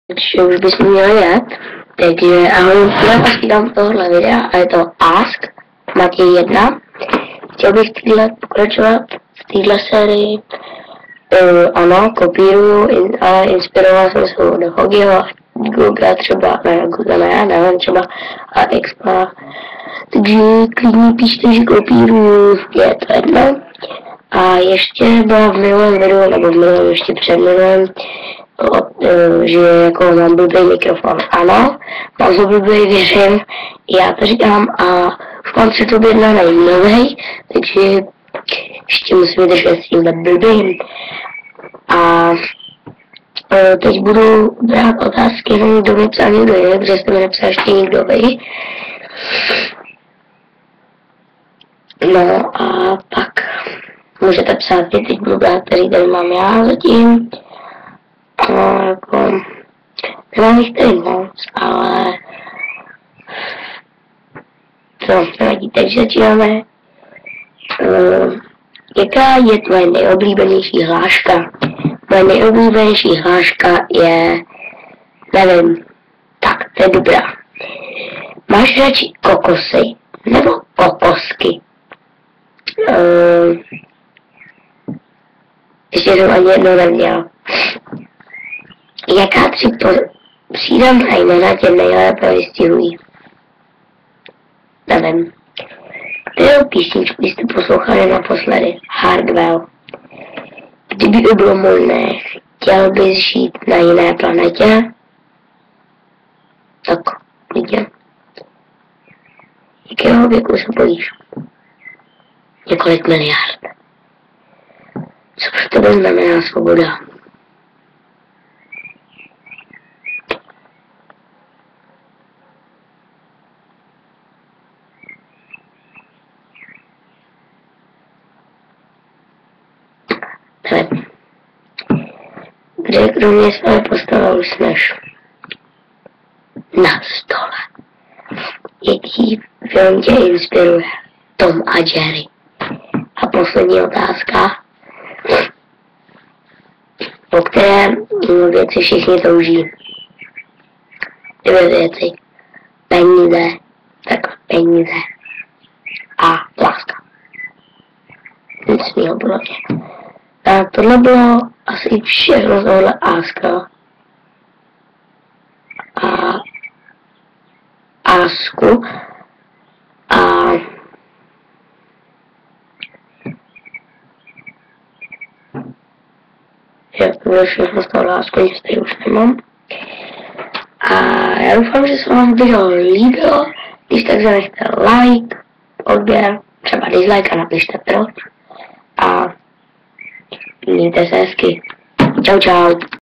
Takže už bychom měli jet. Takže ahoj, já vás vítám tohohle videa a je to Ask Matěj 1. Chtěl bych pokračovat v téhle sérii. Ano, kopíruju, ale inspiroval jsem se od Hogiho, Google třeba, já nevím, třeba a Expa. Takže klidně píšte, že kopíruju, je to jedno. A ještě byla v minulém videu, nebo v minulém ještě předminulém, že jako mám blbý mikrofon. Ano, mám to blbý, věřím, já to říkám a už mám před objednaný novej, takže ještě musím držet s tímhle blbým. A teď budu brát otázky jenom do mi někdo jiný, protože jste mi nepsal ještě někdo vy. No a pak můžete psát, že teď budu brát, který tady mám já zatím. A jako, nemám jich tady moc, ale co, nevadí, teď začínáme. Jaká je tvoje nejoblíbenější hláška? Moje nejoblíbenější hláška je, nevím, tak, to je dobrá. Máš radši kokosy nebo kokosky? Ještě jsem ani jedno neměl. Jaká tři přídavná jména tě nejlépe vystihují? Nevím. Kterou písničku jste poslouchali naposledy? Hardwell. Kdyby to bylo možné, chtěl bys žít na jiné planetě? Tak, vidím. Jakého věku se bojíš? Několik miliard. Co pro tebe znamená svoboda? Kde kromě své postele usneš? Na stole. Jaký film tě inspiruje? Tom a Jerry. A poslední otázka. Po které věci všichni touží? 9 věci. Peníze, tak peníze a láska. Nic jiného bylo mě. A tohle bylo asi všechno z tohohle Aska. A Asku. A že to bylo všechno z tohohle Asku, nic tady už nemám. A já doufám, že se vám video líbilo. Když tak zanechte like, odběr, třeba dislike a napište proč. A mějte se hezky. Čau, čau.